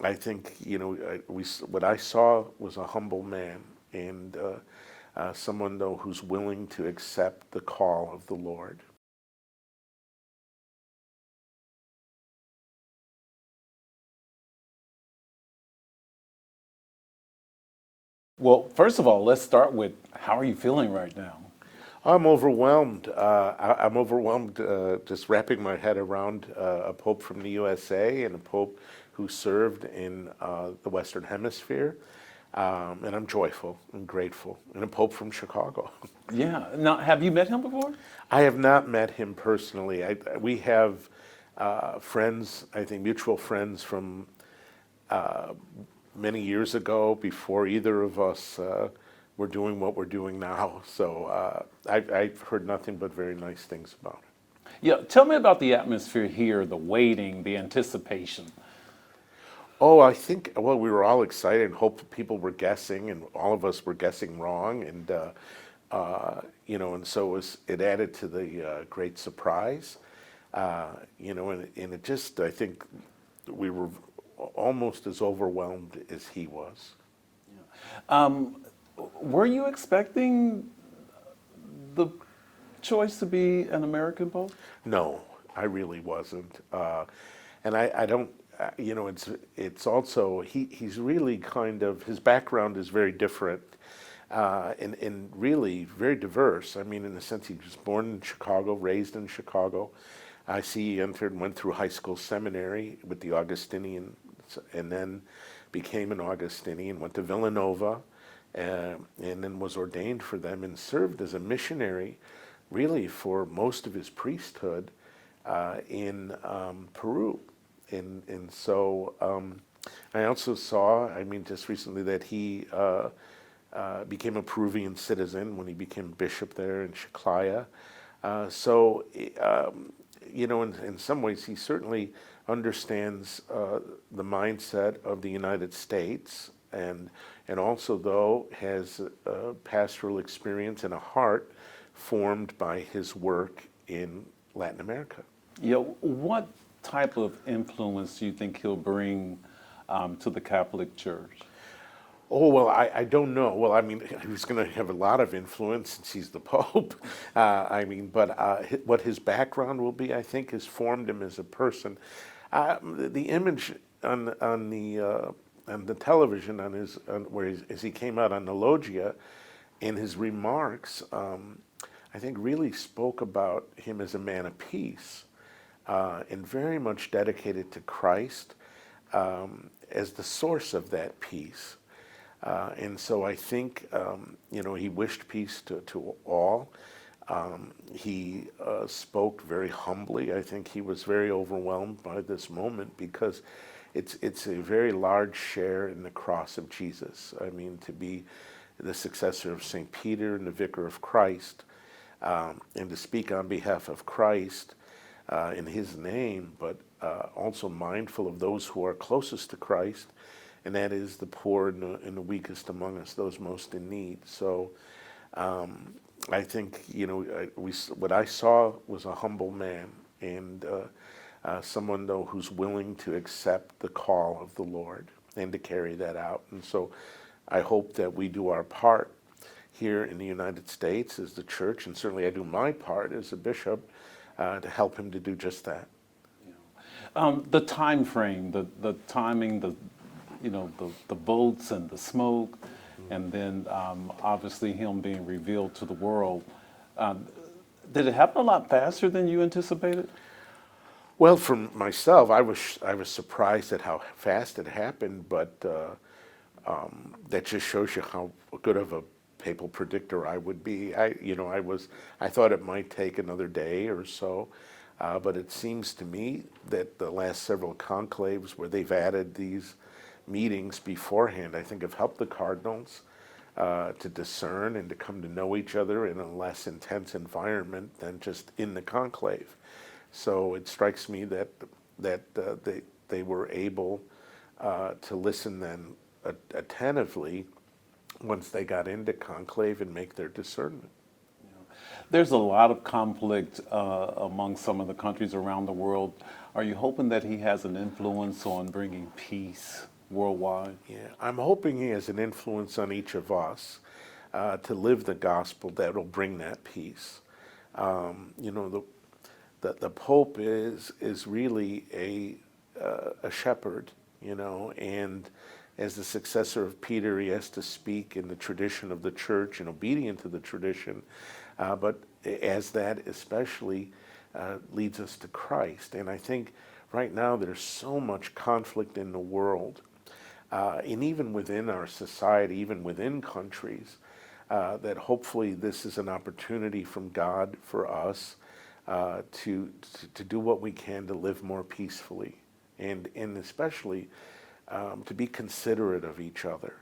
I think, what I saw was a humble man, and someone, though, who's willing to accept the call of the Lord. Well, first of all, let's start with how are you feeling right now? I'm overwhelmed. I'm overwhelmed just wrapping my head around a pope from the USA and a pope who served in the Western Hemisphere. And I'm joyful and grateful. And a pope from Chicago. Yeah. Now, have you met him before? I have not met him personally. We have friends, I think mutual friends from many years ago before either of us were doing what we're doing now. So I've heard nothing but very nice things about it. Yeah. Tell me about the atmosphere here, the waiting, the anticipation. Oh, I think, well, we were all excited and hoped people were guessing, and all of us were guessing wrong. And so it added to the great surprise. And it just, I think we were almost as overwhelmed as he was. Were you expecting the choice to be an American pope? No, I really wasn't. And I don't, it's also, he's really kind of, his background is very different and really very diverse. I mean, in the sense he was born in Chicago, raised in Chicago. I see he entered and went through high school seminary with the Augustinian and then became an Augustinian, went to Villanova, and then was ordained for them and served as a missionary really for most of his priesthood in Peru. And so I also saw, I mean, just recently that he became a Peruvian citizen when he became bishop there in Chiclayo. In some ways, he certainly understands the mindset of the United States, and also, though, has pastoral experience and a heart formed by his work in Latin America. Yeah. What type of influence do you think he'll bring to the Catholic Church? Oh, well, I don't know. Well, I mean, he's going to have a lot of influence since he's the Pope. What his background will be, I think, has formed him as a person. The image on the television as he came out on the loggia, in his remarks, I think really spoke about him as a man of peace and very much dedicated to Christ as the source of that peace. And so I think, he wished peace to all. He spoke very humbly. I think he was very overwhelmed by this moment because it's a very large share in the cross of Jesus. I mean, to be the successor of St. Peter and the vicar of Christ, and to speak on behalf of Christ in his name, but also mindful of those who are closest to Christ, and that is the poor and the weakest among us, those most in need. So I think, what I saw was a humble man, and someone, though, who's willing to accept the call of the Lord and to carry that out. And so I hope that we do our part here in the United States as the church, and certainly I do my part as a bishop to help him to do just that. The time frame, the timing, the votes and the smoke, and then obviously him being revealed to the world. Did it happen a lot faster than you anticipated? Well, for myself, I was surprised at how fast it happened, but that just shows you how good of a papal predictor I would be. I thought it might take another day or so, but it seems to me that the last several conclaves where they've added these meetings beforehand, I think have helped the cardinals to discern and to come to know each other in a less intense environment than just in the conclave. So it strikes me that they were able to listen then attentively once they got into conclave and make their discernment. There's a lot of conflict among some of the countries around the world. Are you hoping that he has an influence on bringing peace worldwide? Yeah, I'm hoping he has an influence on each of us to live the gospel that will bring that peace. You know, the Pope is really a shepherd, you know, and as the successor of Peter, he has to speak in the tradition of the church and obedient to the tradition, but as that especially leads us to Christ. And I think right now there's so much conflict in the world, and even within our society, even within countries, that hopefully this is an opportunity from God for us to do what we can to live more peacefully, and especially to be considerate of each other.